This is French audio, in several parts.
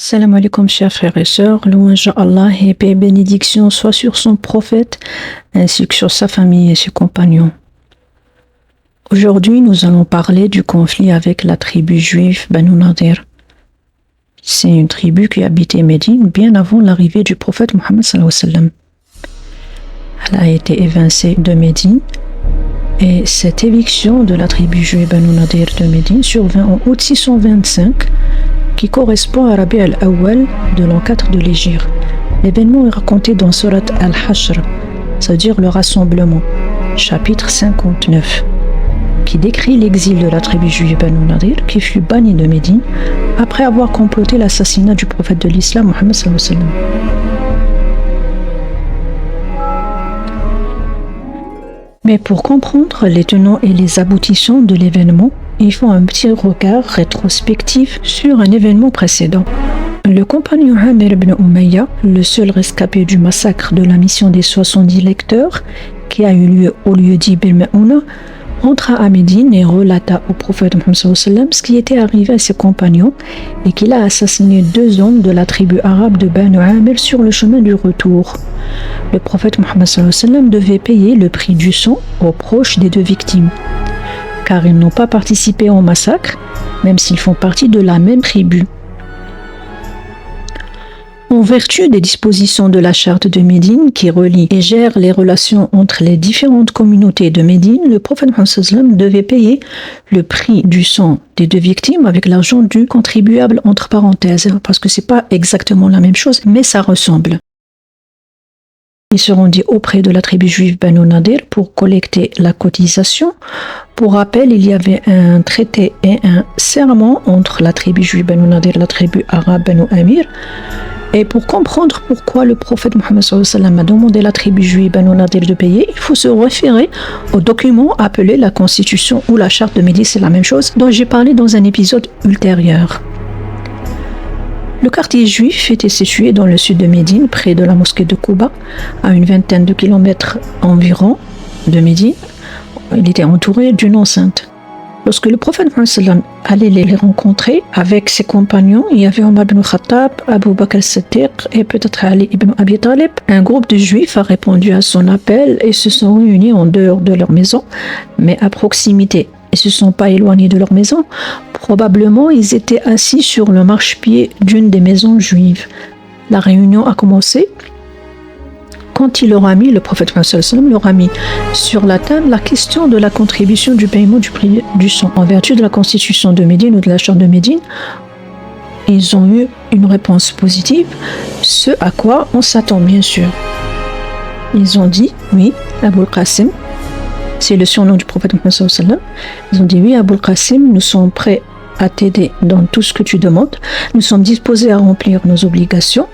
Salam alaikum chers frères et sœurs, louange à Allah et paix et bénédiction soit sur son prophète ainsi que sur sa famille et ses compagnons. Aujourd'hui, nous allons parler du conflit avec la tribu juive Banu Nadir. C'est une tribu qui habitait Médine bien avant l'arrivée du prophète Mohammed sallallahu alayhi wa sallam. Elle a été évincée de Médine et cette éviction de la tribu juive Banu Nadir de Médine survint en août 625 qui correspond à Rabi al-Awwal de l'an 4 de l'Hégire. L'événement est raconté dans Surat al-Hashr, ça veut dire le rassemblement, chapitre 59, qui décrit l'exil de la tribu juive Banu Nadir qui fut bannie de Médine après avoir comploté l'assassinat du prophète de l'islam Mohammed sallallahu alayhi wa sallam. Mais pour comprendre les tenants et les aboutissants de l'événement, il faut un petit regard rétrospectif sur un événement précédent. Le compagnon Amir ibn Umayya, le seul rescapé du massacre de la mission des 70 lecteurs qui a eu lieu au lieu-dit Bil Ma'ouna, entra à Médine et relata au prophète Mohammed sallallahu alayhi wa sallam ce qui était arrivé à ses compagnons et qu'il a assassiné 2 hommes de la tribu arabe de Banu Amir sur le chemin du retour. Le prophète Mohammed sallallahu alayhi wa sallam devait payer le prix du sang aux proches des 2 victimes, car ils n'ont pas participé au massacre, même s'ils font partie de la même tribu. En vertu des dispositions de la charte de Médine qui relie et gère les relations entre les différentes communautés de Médine, le prophète Mohammed sallallahu alayhi wa sallam devait payer le prix du sang des 2 victimes avec l'argent du contribuable entre parenthèses, parce que c'est pas exactement la même chose, mais ça ressemble. Il se rendit auprès de la tribu juive Banu Nadir pour collecter la cotisation. Pour rappel, il y avait un traité et un serment entre la tribu juive Banu Nadir et la tribu arabe Banu Amir. Et pour comprendre pourquoi le prophète Mohammed sallallahu alayhi wa sallam a demandé à la tribu juive Banu Nadir de payer, il faut se référer au document appelé la Constitution ou la Charte de Médine, c'est la même chose, dont j'ai parlé dans un épisode ultérieur. Le quartier juif était situé dans le sud de Médine, près de la mosquée de Quba, à une vingtaine de kilomètres environ de Médine. Il était entouré d'une enceinte. Lorsque le prophète Mohammed sallallahu alayhi wa sallam allait les rencontrer avec ses compagnons, il y avait Omar ibn Khattab, Abu Bakr as-Siddiq et peut-être Ali ibn Abi Talib. Un groupe de juifs a répondu à son appel et se sont réunis en dehors de leur maison, mais à proximité. Ils ne se sont pas éloignés de leur maison. Probablement, ils étaient assis sur le marchepied d'une des maisons juives. La réunion a commencé quand il leur a mis, le prophète Mohammed sallallahu alayhi wa sallam leur a mis sur la table la question de la contribution du paiement du prix du sang. En vertu de la Constitution de Médine ou de la Charte de Médine, ils ont eu une réponse positive, ce à quoi on s'attend bien sûr. Ils ont dit, oui, Abul Qasim, c'est le surnom du prophète Mohammed sallallahu alayhi wa sallam. Ils ont dit, oui, Abul Qasim, nous sommes prêts à t'aider dans tout ce que tu demandes. Nous sommes disposés à remplir nos obligations,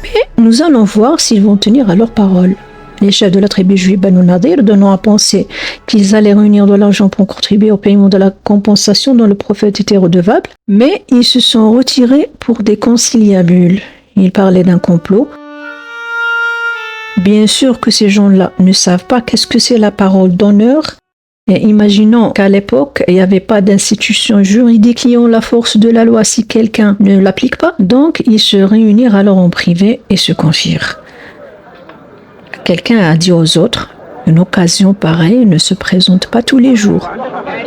mais nous allons voir s'ils vont tenir à leur parole. Les chefs de la tribu juive Banu Nadir, donnant à penser qu'ils allaient réunir de l'argent pour contribuer au paiement de la compensation dont le prophète était redevable, mais ils se sont retirés pour des conciliabules. Ils parlaient d'un complot. Bien sûr que ces gens-là ne savent pas qu'est-ce que c'est la parole d'honneur. Et imaginons qu'à l'époque, il n'y avait pas d'institutions juridiques qui ont la force de la loi si quelqu'un ne l'applique pas. Donc, ils se réunirent alors en privé et se confirent. Quelqu'un a dit aux autres, une occasion pareille ne se présente pas tous les jours.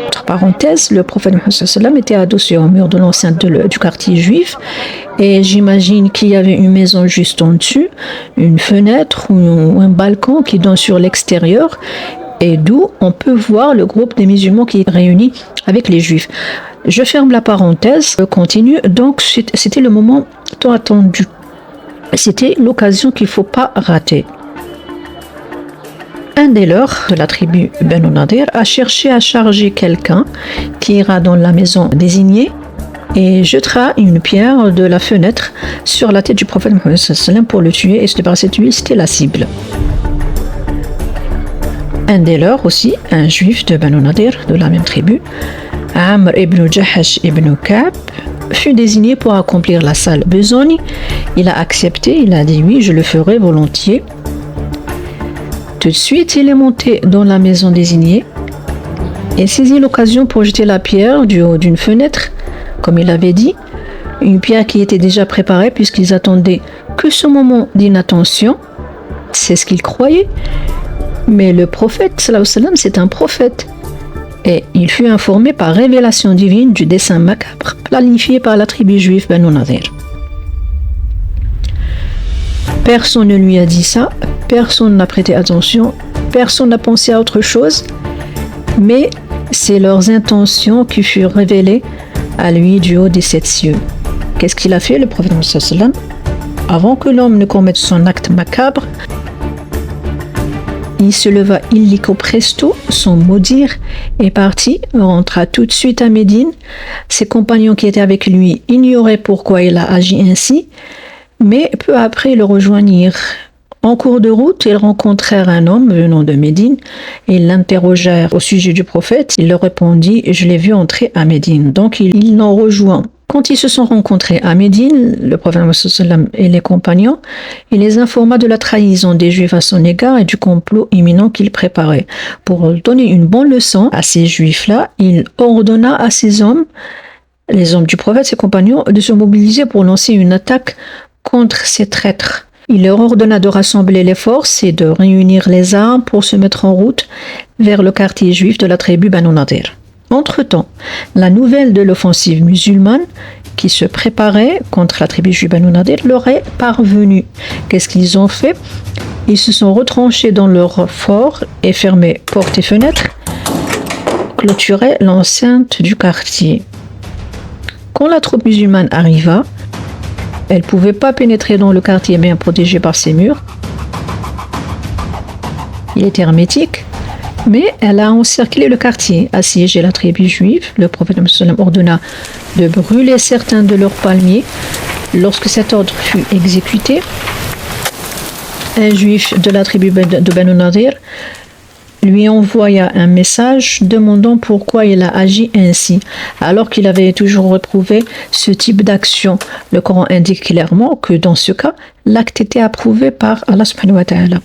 Entre parenthèses, le prophète Mohammed sallallahu alayhi wa sallam était adossé au mur de l'enceinte du quartier juif et j'imagine qu'il y avait une maison juste en dessus, une fenêtre ou un balcon qui donne sur l'extérieur et d'où on peut voir le groupe des musulmans qui est réuni avec les juifs. Je ferme la parenthèse, je continue. Donc c'était le moment tant attendu. C'était l'occasion qu'il ne faut pas rater. Un des leurs, de la tribu Banu Nadir, a cherché à charger quelqu'un qui ira dans la maison désignée et jettera une pierre de la fenêtre sur la tête du prophète Mohammed sallallahu alayhi wa sallam pour le tuer et se débarrasser de lui. C'était la cible. Un des leurs aussi, un juif de Banu Nadir, de la même tribu, Amr ibn Jahash ibn Ka'b, fut désigné pour accomplir la sale besogne. Il a accepté, il a dit oui, je le ferai volontiers. Tout de suite, il est monté dans la maison désignée et saisit l'occasion pour jeter la pierre du haut d'une fenêtre, comme il avait dit, une pierre qui était déjà préparée puisqu'ils attendaient que ce moment d'inattention. C'est ce qu'ils croyaient. Mais le prophète, sallallahu alayhi wa sallam, c'est un prophète. Et il fut informé par révélation divine du dessein macabre planifié par la tribu juive Banu Nadir. Personne ne lui a dit ça, personne n'a prêté attention, personne n'a pensé à autre chose, mais c'est leurs intentions qui furent révélées à lui du haut des 7 cieux. Qu'est-ce qu'il a fait, le prophète sallallahu alayhi wa sallam? Avant que l'homme ne commette son acte macabre, il se leva illico presto, sans mot dire, et partit, rentra tout de suite à Médine. Ses compagnons qui étaient avec lui ignoraient pourquoi il a agi ainsi, mais peu après le rejoignirent. En cours de route, ils rencontrèrent un homme venant de Médine et l'interrogèrent au sujet du prophète. Il leur répondit « Je l'ai vu entrer à Médine ». Donc il l'en rejoint. Quand ils se sont rencontrés à Médine, le prophète et les compagnons, il les informa de la trahison des Juifs à son égard et du complot imminent qu'il préparait. Pour donner une bonne leçon à ces Juifs-là, il ordonna à ces hommes, les hommes du prophète, ses compagnons, de se mobiliser pour lancer une attaque contre ces traîtres. Il leur ordonna de rassembler les forces et de réunir les armes pour se mettre en route vers le quartier juif de la tribu Banu Nadir. Entre-temps, la nouvelle de l'offensive musulmane qui se préparait contre la tribu juive Banu Nadir leur est parvenue. Qu'est-ce qu'ils ont fait? Ils se sont retranchés dans leur fort et fermé portes et fenêtres, clôturé l'enceinte du quartier. Quand la troupe musulmane arriva, elle ne pouvait pas pénétrer dans le quartier bien protégé par ses murs. Il était hermétique, mais elle a encerclé le quartier, assiégé la tribu juive. Le prophète ordonna de brûler certains de leurs palmiers. Lorsque cet ordre fut exécuté, un juif de la tribu de Banu Nadir lui envoya un message demandant pourquoi il a agi ainsi, alors qu'il avait toujours réprouvé ce type d'action. Le Coran indique clairement que dans ce cas, l'acte était approuvé par Allah subhanahu wa ta'ala.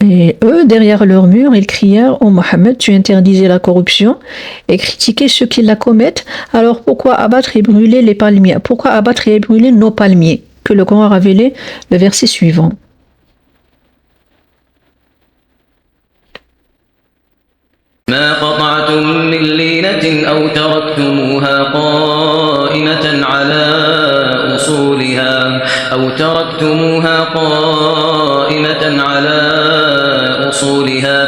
Et eux, derrière leur mur, ils crièrent « Oh Mohammed, tu interdisais la corruption et critiquais ceux qui la commettent, alors pourquoi abattre et brûler les palmiers? Pourquoi abattre et brûler nos palmiers ?» Que le Coran a révélé le verset suivant. ما قطعتم من لينة أو تركتموها قائمة على أصولها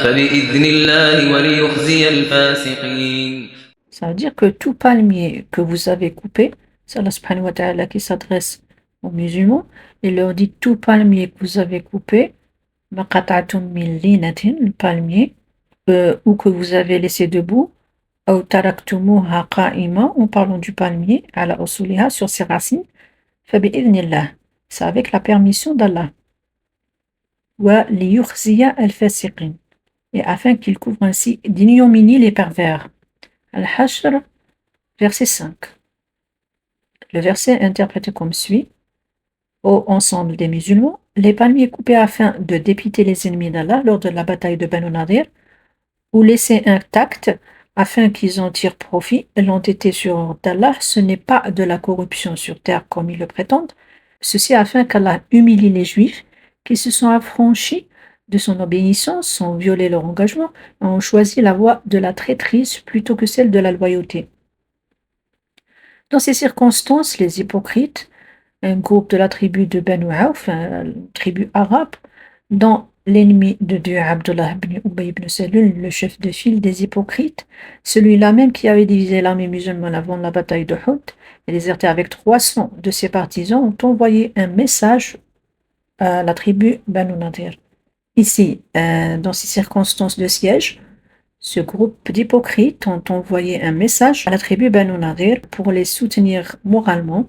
فبإذن الله وليخزي الفاسقين. Ça veut dire que tout palmier que vous avez coupé, c'est Allah subhanahu wa ta'ala qui s'adresse aux musulmans et leur dit tout palmier que vous avez coupé, le palmier, ou que vous avez laissé debout, en parlant du palmier, ala usuliha, sur ses racines, c'est avec la permission d'Allah. Et afin qu'il couvre ainsi d'ignominie les pervers. Al-Hashr, verset 5. Le verset est interprété comme suit. Ô ensemble des musulmans, les palmiers coupés afin de dépiter les ennemis d'Allah lors de la bataille de Banu Nadir, ou laissés intacts afin qu'ils en tirent profit, l'ont été sur ordre d'Allah, ce n'est pas de la corruption sur terre comme ils le prétendent, ceci afin qu'Allah humilie les Juifs qui se sont affranchis de son obéissance sans violer leur engagement et ont choisi la voie de la traîtrise plutôt que celle de la loyauté. Dans ces circonstances, les hypocrites, un groupe de la tribu de Banu Auf, une tribu arabe, dont l'ennemi de Dieu Abdullah ibn Ubay ibn Salul, le chef de file des hypocrites, celui-là même qui avait divisé l'armée musulmane avant la bataille de Uhud et déserté avec 300 de ses partisans, ont envoyé un message à la tribu Banu Nadir. Ici, dans ces circonstances de siège, ce groupe d'hypocrites ont envoyé un message à la tribu Banu Nadir pour les soutenir moralement.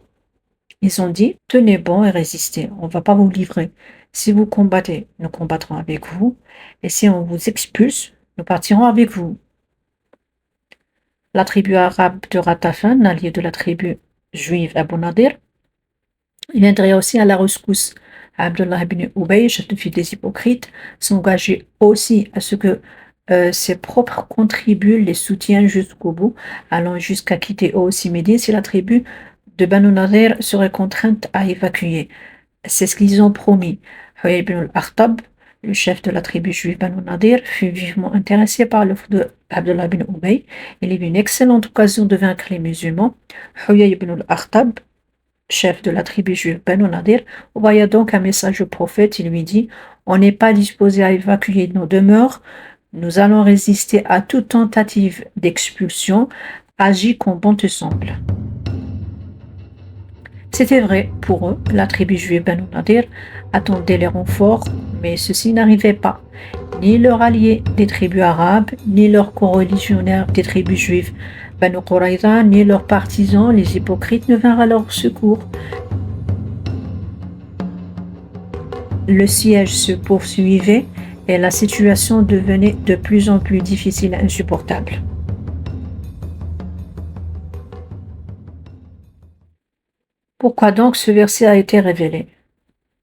Ils ont dit, tenez bon et résistez, on ne va pas vous livrer. Si vous combattez, nous combattrons avec vous, et si on vous expulse, nous partirons avec vous. La tribu arabe de Ratafan, alliée de la tribu juive Abu Nadir, viendrait aussi à la rescousse Abdullah ibn Ubay, chef de file des hypocrites, s'engageait aussi à ce que ses propres contribus les soutiennent jusqu'au bout, allant jusqu'à quitter eux aussi Médine si la tribu de Banu Nadir serait contrainte à évacuer. C'est ce qu'ils ont promis. Huyay ibn al-Akhtab, le chef de la tribu juive Banu Nadir, fut vivement intéressé par l'offre de Abdullah ibn Ubay. Il y eut une excellente occasion de vaincre les musulmans. Huyay ibn al-Akhtab, chef de la tribu juive Banu Nadir, envoya donc un message au prophète. Il lui dit: On n'est pas disposé à évacuer nos demeures. Nous allons résister à toute tentative d'expulsion. Agis comme bon te semble. C'était vrai pour eux. La tribu juive Banu Nadir attendait les renforts, mais ceux-ci n'arrivaient pas. Ni leurs alliés des tribus arabes, ni leurs coreligionnaires des tribus juives Banu Qurayza, ni leurs partisans, les hypocrites, ne vinrent à leur secours. Le siège se poursuivait et la situation devenait de plus en plus difficile et insupportable. Pourquoi donc ce verset a été révélé?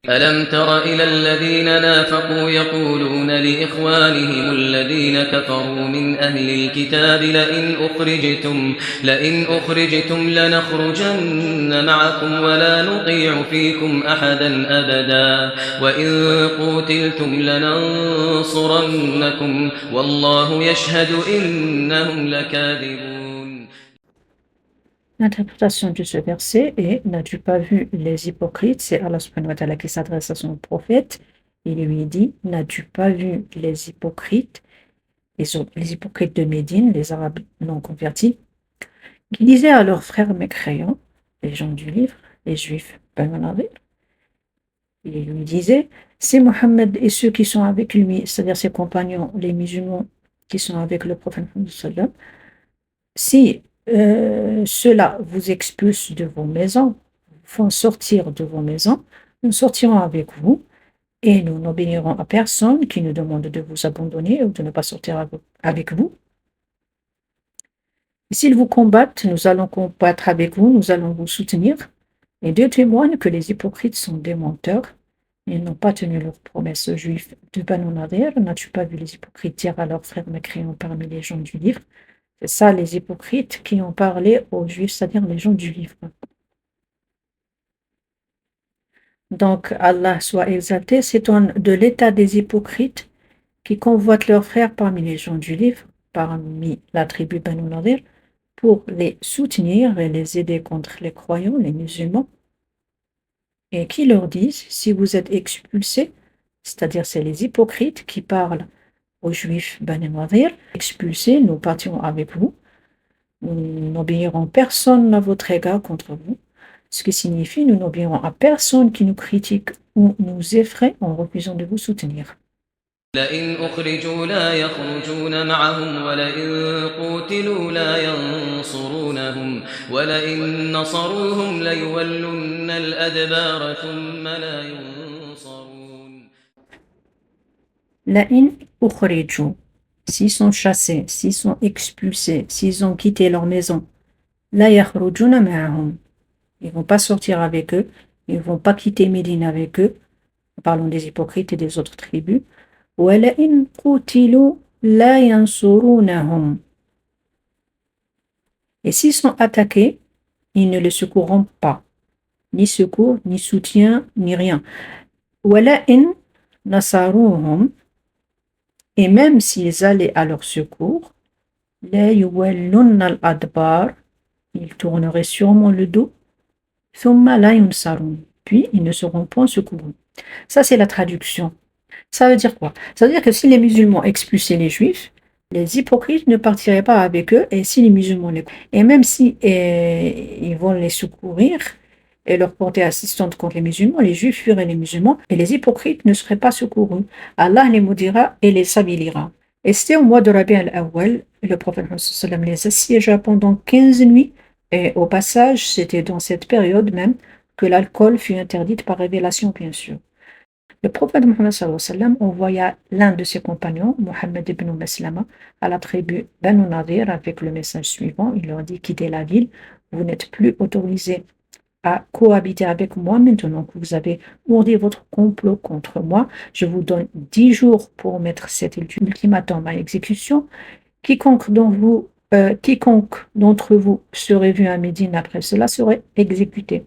ألم تر إلى الذين نافقوا يقولون لإخوانهم الذين كفروا من أهل الكتاب لئن أخرجتم لنخرجن معكم ولا نطيع فيكم أحدا أبدا وإن قوتلتم لننصرنكم والله يشهد إنهم لكاذبون. L'interprétation de ce verset est: n'as-tu pas vu les hypocrites? C'est Allah subhanahu wa ta'ala qui s'adresse à son prophète. Il lui dit: n'as-tu pas vu les hypocrites, les hypocrites de Médine, les Arabes non convertis, qui disaient à leurs frères mécréants, les gens du livre, les Juifs Banu Nadir, il lui disait: c'est Mohammed et ceux qui sont avec lui, c'est-à-dire ses compagnons, les musulmans qui sont avec le prophète sallallahu alayhi wa sallam, si ceux-là vous expulsent de vos maisons, vous font sortir de vos maisons, nous sortirons avec vous et nous n'obéirons à personne qui nous demande de vous abandonner ou de ne pas sortir avec vous. Et s'ils vous combattent, nous allons combattre avec vous, nous allons vous soutenir. Et Dieu témoigne que les hypocrites sont des menteurs. Ils n'ont pas tenu leurs promesses aux Juifs de Banu Nadir. N'as-tu pas vu les hypocrites dire à leurs frères mécréants parmi les gens du livre? C'est ça, les hypocrites qui ont parlé aux Juifs, c'est-à-dire les gens du livre. Donc, Allah soit exalté, s'étonne de l'état des hypocrites qui convoitent leurs frères parmi les gens du livre, parmi la tribu Banu Nadir, pour les soutenir et les aider contre les croyants, les musulmans, et qui leur disent: si vous êtes expulsés, c'est-à-dire c'est les hypocrites qui parlent aux Juifs Banu Nadir, expulsés, nous partirons avec vous, nous n'obéirons personne à votre égard contre vous, ce qui signifie nous n'obéirons à personne qui nous critique ou nous effraie en refusant de vous soutenir. لئن أخرجوا لا يخرجون معهم ولئن قوتلوا لا ينصرونهم ولئن نصروهم ليولن الأدبار ثم لا ينصرون. لئن أخرجوا, s'ils sont chassés, s'ils sont expulsés, s'ils ont quitté leur maison, la yakhrujuna ma'ahum, ils vont pas sortir avec eux, ils vont pas quitter Médine avec eux. Parlons des hypocrites et des autres tribus. وَلَئِنْ قُتِلُوا لَا يَنْصُرُونَهُمْ. Et s'ils sont attaqués, ils ne les secourront pas. Ni secours, ni soutien, ni rien. وَلَئِنْ نَصَرُوهُمْ. Et même s'ils allaient à leur secours, لَا يُوَلُّنَّ الْأَدْبَارِ. Ils tourneraient sûrement le dos. ثُمَّ لَا يُنْصَرُونَ. Puis ils ne seront point secourus. Ça, c'est la traduction. Ça veut dire quoi? Ça veut dire que si les musulmans expulsaient les juifs, les hypocrites ne partiraient pas avec eux, et si les musulmans et même si ils vont les secourir et leur porter assistance contre les musulmans, les juifs fuiraient les musulmans et les hypocrites ne seraient pas secourus. Allah les maudira et les stabilisera. Et c'était au mois de Rabi al-Awwal, le prophète les assiégea pendant 15 nuits, et au passage, c'était dans cette période même que l'alcool fut interdit par révélation, bien sûr. Le prophète Mohammed envoya l'un de ses compagnons, Mohammed ibn Maslama, à la tribu Banu Nadir avec le message suivant. Il leur dit: quittez la ville, vous n'êtes plus autorisés à cohabiter avec moi maintenant que vous avez ourdi votre complot contre moi. Je vous donne 10 jours pour mettre cet ultimatum à exécution. Quiconque d'entre vous serait vu à Médine après cela serait exécuté.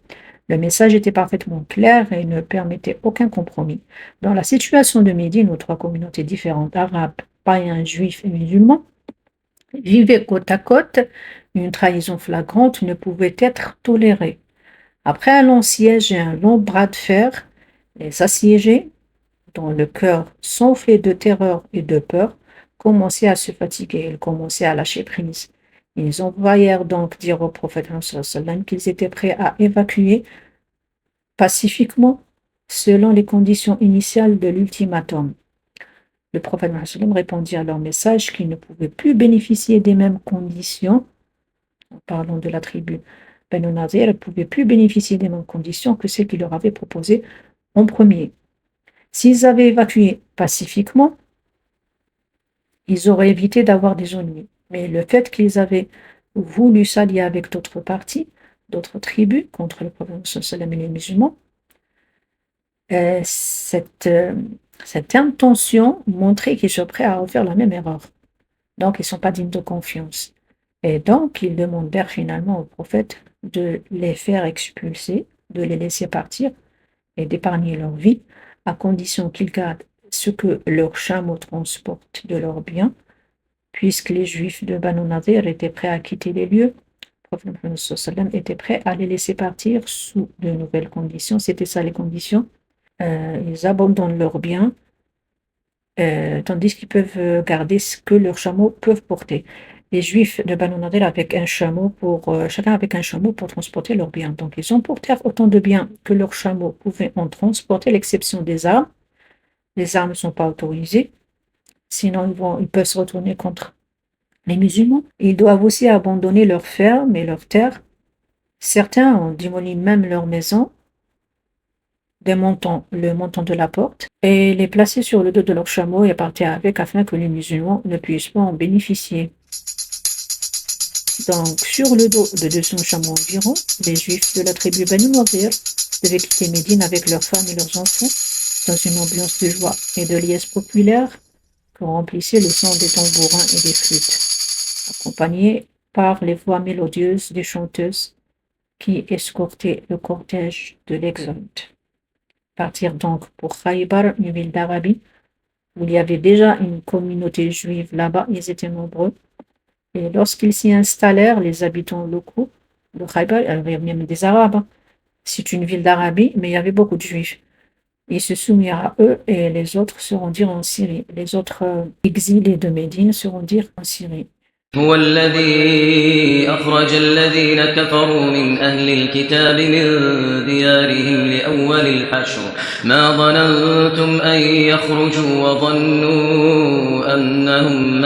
Le message était parfaitement clair et ne permettait aucun compromis. Dans la situation de Médine, où 3 communautés différentes, arabes, païens, juifs et musulmans, vivaient côte à côte, une trahison flagrante ne pouvait être tolérée. Après un long siège et un long bras de fer, les assiégés, dont le cœur s'enflait de terreur et de peur, commençaient à se fatiguer, ils commençaient à lâcher prise. Ils envoyèrent donc dire au prophète sallam qu'ils étaient prêts à évacuer pacifiquement selon les conditions initiales de l'ultimatum. Le prophète sallam répondit à leur message qu'ils ne pouvaient plus bénéficier des mêmes conditions, en parlant de la tribu Banu Nazir, ne pouvaient plus bénéficier des mêmes conditions que celles qu'il leur avait proposées en premier. S'ils avaient évacué pacifiquement, ils auraient évité d'avoir des ennuis. Mais le fait qu'ils avaient voulu s'allier avec d'autres partis, d'autres tribus contre le prophète sallam et les musulmans, cette intention montrait qu'ils sont prêts à refaire la même erreur. Donc, ils ne sont pas dignes de confiance. Et donc, ils demandèrent finalement au prophète de les faire expulser, de les laisser partir et d'épargner leur vie, à condition qu'ils gardent ce que leurs chameaux transportent de leurs biens, puisque les Juifs de Banu Nadir étaient prêts à quitter les lieux. Le prophète Muhammad sallam était prêt à les laisser partir sous de nouvelles conditions. C'était ça les conditions. Ils abandonnent leurs biens, tandis qu'ils peuvent garder ce que leurs chameaux peuvent porter. Les Juifs de Banu Nadir avec chacun avec un chameau pour transporter leurs biens. Donc ils emportèrent autant de biens que leurs chameaux pouvaient en transporter, l'exception des armes. Les armes ne sont pas autorisées, sinon ils peuvent se retourner contre les musulmans. Ils doivent aussi abandonner leurs fermes et leurs terres. Certains ont démoli même leurs maisons, le montant de la porte, et les placer sur le dos de leurs chameaux et partir avec afin que les musulmans ne puissent pas en bénéficier. Donc, sur le dos de 200 chameaux environ, les Juifs de la tribu Banu Nadir devaient quitter Médine avec leurs femmes et leurs enfants, dans une ambiance de joie et de liesse populaire que remplissait le son des tambourins et des flûtes, accompagnés par les voix mélodieuses des chanteuses qui escortaient le cortège de l'Exode. Partir donc pour Khaybar, une ville d'Arabie, où il y avait déjà une communauté juive là-bas, ils étaient nombreux. Et lorsqu'ils s'y installèrent, les habitants locaux de Khaybar, il y avait même des Arabes, c'est une ville d'Arabie, mais il y avait beaucoup de Juifs. Ils se soumirent à eux et les autres se rendirent en Syrie. Les autres exilés de Médine se rendirent en Syrie. هو الذي أخرج الذين كفروا من أهل الكتاب من ديارهم لأول الحشر ما ظننتم أن يخرجوا وظنوا أنهم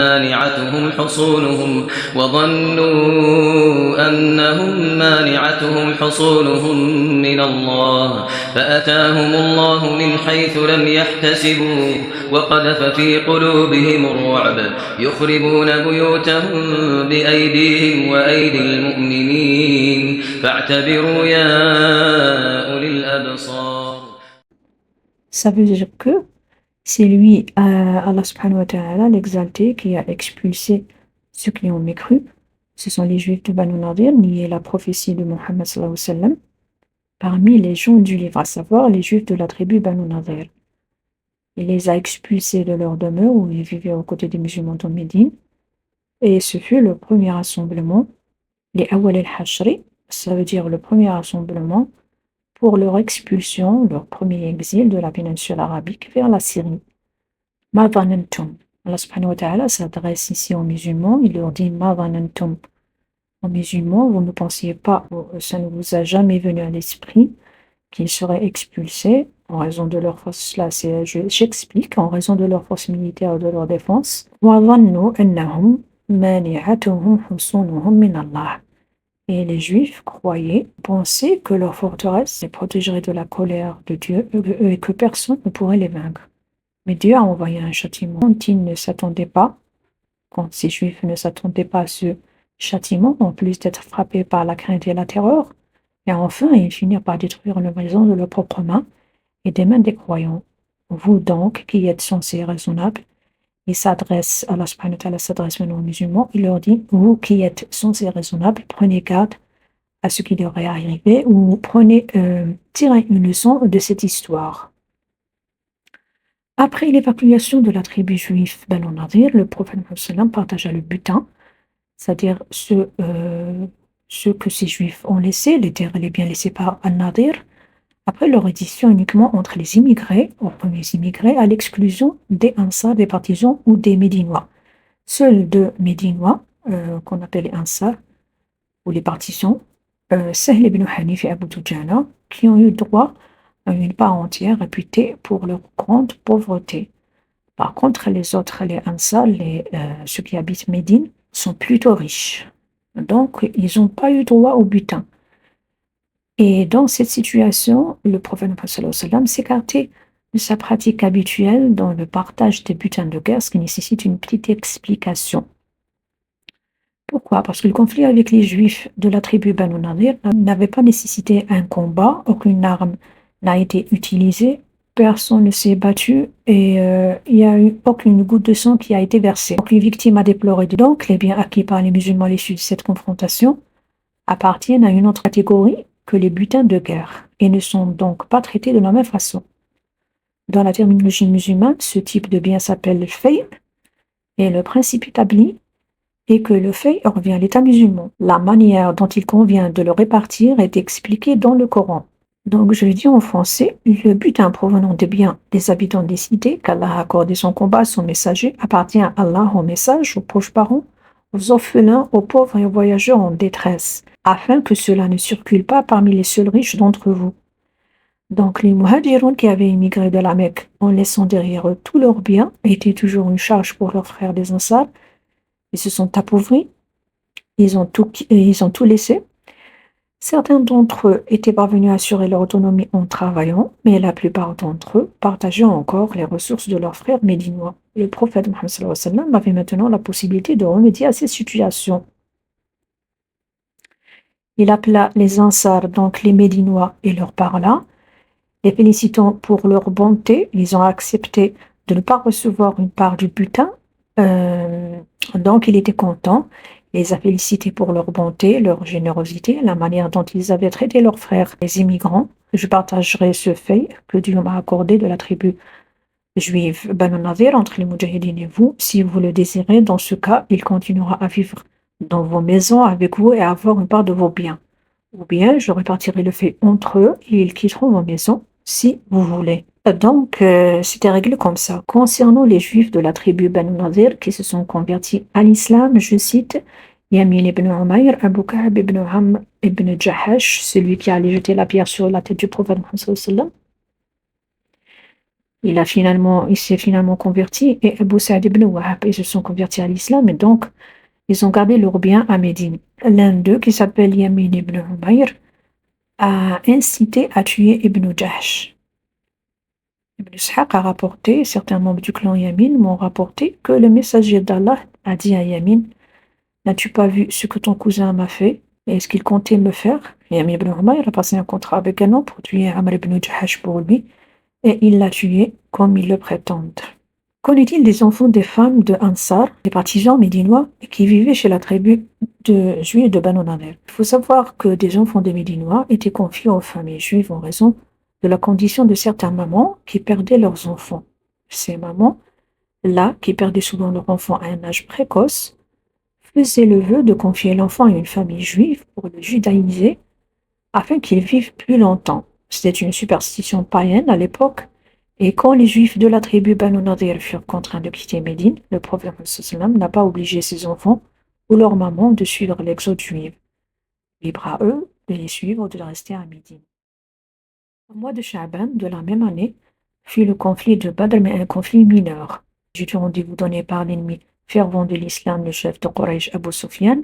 مانعتهم حصونهم من الله فأتاهم الله من حيث لم يحتسبوا وقذف في قلوبهم الرعب يخربون بيوتهم بأيديهم وأيدي المؤمنين فاعتبروا يا أولي الأبصار. Ça veut dire que c'est lui, Allah subhanahu wa ta'ala, l'exalté, qui a expulsé ceux qui ont mécru. Ce sont les Juifs de Banu Nadir, niés la prophétie de Muhammad sallallahu alayhi wa sallam, parmi les gens du livre, à savoir les Juifs de la tribu Banu Nadir. Il les a expulsés de leur demeure où ils vivaient aux côtés des musulmans de Médine. Et ce fut le premier rassemblement, les Awal al-Hashri, ça veut dire le premier rassemblement pour leur expulsion, leur premier exil de la péninsule arabique vers la Syrie. Ma dhanantum. Allah subhanahu wa ta'ala s'adresse ici aux musulmans, il leur dit Ma dhanantum. Aux musulmans, vous ne pensiez pas, ça ne vous a jamais venu à l'esprit qu'ils seraient expulsés en raison de leur force, là j'explique, en raison de leur force militaire ou de leur défense. Wa dhannu annahum mani'atuhum husunuhum min Allah. Et les Juifs croyaient, pensaient que leur forteresse les protégerait de la colère de Dieu et que personne ne pourrait les vaincre. Mais Dieu a envoyé un châtiment quand ils ne s'attendaient pas, quand ces Juifs ne s'attendaient pas à ce châtiment, en plus d'être frappés par la crainte et la terreur, Et enfin, ils finirent par détruire leur maison de leurs propres mains et des mains des croyants. Vous donc, qui êtes censés et raisonnables, il s'adresse, Allah subhanahu wa ta'ala s'adresse maintenant aux musulmans, il leur dit, vous qui êtes censés et raisonnables, prenez garde à ce qui leur est arrivé ou tirez une leçon de cette histoire. Après l'évacuation de la tribu juive Banu Nadir, le prophète Mohammed partagea le butin, c'est-à-dire ce que ces juifs ont laissé, les terres et les biens laissés par Al-Nadir, après leur édition uniquement entre les immigrés, aux premiers immigrés, à l'exclusion des Ansar, des partisans ou des Médinois. Seuls deux Médinois, qu'on appelle les Ansar, ou les partisans, Sahl ibn Hanif et Abu Dujana, qui ont eu droit à une part entière réputée pour leur grande pauvreté. Par contre, les autres, les Ansar, ceux qui habitent Médine, sont plutôt riches. Donc, ils n'ont pas eu droit au butin. Et dans cette situation, le prophète Mohammed s'écartait de sa pratique habituelle dans le partage des butins de guerre, ce qui nécessite une petite explication. Pourquoi? Parce que le conflit avec les Juifs de la tribu Banu Nadir n'avait pas nécessité un combat, aucune arme n'a été utilisée, personne ne s'est battu et il n'y a eu aucune goutte de sang qui a été versée. Aucune victime a déploré. Donc, les biens acquis par les musulmans à l'issue de cette confrontation appartiennent à une autre catégorie que les butins de guerre et ne sont donc pas traités de la même façon. Dans la terminologie musulmane, ce type de bien s'appelle le fay et le principe établi est que le fay revient à l'État musulman. La manière dont il convient de le répartir est expliquée dans le Coran. Donc je le dis en français, le butin provenant des biens des habitants des cités qu'Allah a accordé son combat à son messager appartient à Allah, au message, aux proches parents, aux orphelins, aux pauvres et aux voyageurs en détresse, afin que cela ne circule pas parmi les seuls riches d'entre vous. Donc les muhajiroun qui avaient immigré de la Mecque en laissant derrière eux tous leurs biens étaient toujours une charge pour leurs frères des Ansar. Ils se sont appauvris, ils ont tout laissé. Certains d'entre eux étaient parvenus à assurer leur autonomie en travaillant, mais la plupart d'entre eux partageaient encore les ressources de leurs frères médinois. Le prophète Mohammed sallallahu alayhi wa sallam avait maintenant la possibilité de remédier à ces situations. Il appela les Ansar, donc les Médinois, et leur parla, les félicitant pour leur bonté. Ils ont accepté de ne pas recevoir une part du butin, donc il était content. Il les a félicités pour leur bonté, leur générosité, la manière dont ils avaient traité leurs frères, les immigrants. Je partagerai ce fait que Dieu m'a accordé de la tribu juive Banu Nadir entre les Moudjahidines et vous. Si vous le désirez, dans ce cas, il continuera à vivre dans vos maisons avec vous et à avoir une part de vos biens. Ou bien, je répartirai le fait entre eux et ils quitteront vos maisons si vous voulez. Donc, c'était réglé comme ça. Concernant les Juifs de la tribu Banu Nadir qui se sont convertis à l'islam, je cite Yamin ibn Umayr, Abu Ka'b ibn Amr ibn Jahash, celui qui allait jeter la pierre sur la tête du prophète Muhammad sallallahu alayhi wa sallam. Il s'est finalement converti, et Abu Sa'd ibn Wahab, ils se sont convertis à l'islam, et donc ils ont gardé leurs biens à Médine. L'un d'eux, qui s'appelle Yamin ibn Umayr, a incité à tuer Ibn Jahsh. Ibn Ishaq a rapporté, certains membres du clan Yamin m'ont rapporté que le messager d'Allah a dit à Yamin: n'as-tu pas vu ce que ton cousin m'a fait? Et est-ce qu'il comptait me faire? Yamin ibn Umayr a passé un contrat avec un homme pour tuer Amr ibn Jahash pour lui, et il l'a tué comme ils le prétendent. Qu'en est-il des enfants des femmes de Ansar, des partisans médinois, qui vivaient chez la tribu de juifs de Banu Nadir? Il faut savoir que des enfants des Médinois étaient confiés aux familles juives en raison de la condition de certaines mamans qui perdaient leurs enfants. Ces mamans-là, qui perdaient souvent leur enfant à un âge précoce, faisaient le vœu de confier l'enfant à une famille juive pour le judaïser afin qu'il vive plus longtemps. C'était une superstition païenne à l'époque. Et quand les Juifs de la tribu Banu Nadir furent contraints de quitter Médine, le prophète sallam n'a pas obligé ses enfants ou leurs mamans de suivre l'exode juif. Libre à eux de les suivre ou de rester à Médine. Au mois de Sha'ban de la même année fut le conflit de Badr, mais un conflit mineur. Du rendez-vous donné par l'ennemi fervent de l'islam, le chef de Quraysh, Abu Sufyan.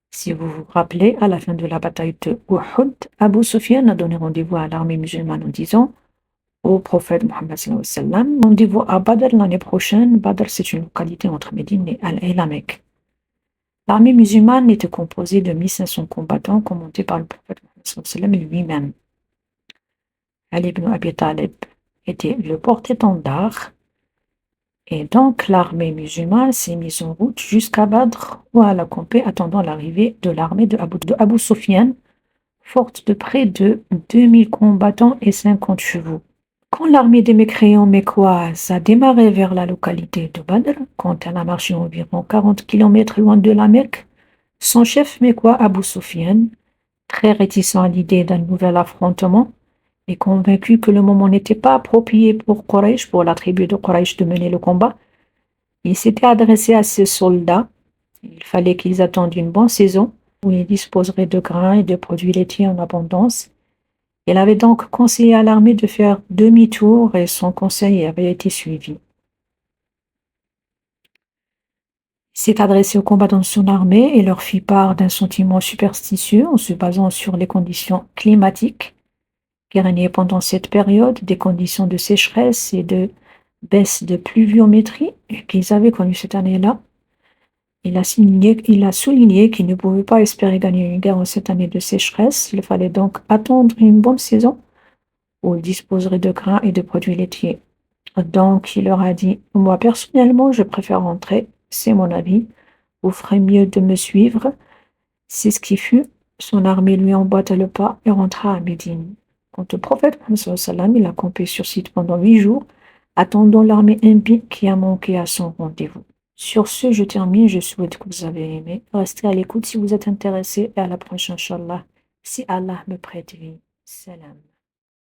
Si vous vous rappelez, à la fin de la bataille de Uhud, Abu Sufyan a donné rendez-vous à l'armée musulmane en disant au prophète Mohammed sallallahu alayhi wa sallam: rendez-vous à Badr l'année prochaine. Badr, c'est une localité entre Médine et la Mecque. L'armée musulmane était composée de 1500 combattants commandés par le prophète Mohammed sallam lui-même. Ali ibn Abi Talib était le porte-étendard et donc l'armée musulmane s'est mise en route jusqu'à Badr ou à la Campée attendant l'arrivée de l'armée de Abu Sufyan, forte de près de 2000 combattants et 50 chevaux. Quand l'armée des mécréants mécoises a démarré vers la localité de Badr, quand elle a marché environ 40 km loin de la Mecque, son chef mécois Abu Sufyan, très réticent à l'idée d'un nouvel affrontement, et convaincu que le moment n'était pas approprié pour Quraysh, pour la tribu de Quraysh de mener le combat, il s'était adressé à ses soldats. Il fallait qu'ils attendent une bonne saison où ils disposeraient de grains et de produits laitiers en abondance. Il avait donc conseillé à l'armée de faire demi-tour et son conseil avait été suivi. Il s'est adressé aux combattants de son armée et leur fit part d'un sentiment superstitieux en se basant sur les conditions climatiques qui régnaient pendant cette période, des conditions de sécheresse et de baisse de pluviométrie qu'ils avaient connues cette année-là. Il a souligné qu'il ne pouvait pas espérer gagner une guerre en cette année de sécheresse. Il fallait donc attendre une bonne saison où il disposerait de grains et de produits laitiers. Donc, il leur a dit, moi personnellement, je préfère rentrer, c'est mon avis. Vous ferez mieux de me suivre. C'est ce qui fut. Son armée lui emboîta le pas et rentra à Médine. Quant au prophète, il a campé sur site pendant 8 jours, attendant l'armée impie qui a manqué à son rendez-vous. Sur ce, je termine. Je souhaite que vous avez aimé. Restez à l'écoute si vous êtes intéressé et à la prochaine, Inch'Allah, si Allah me prête vie. Salam.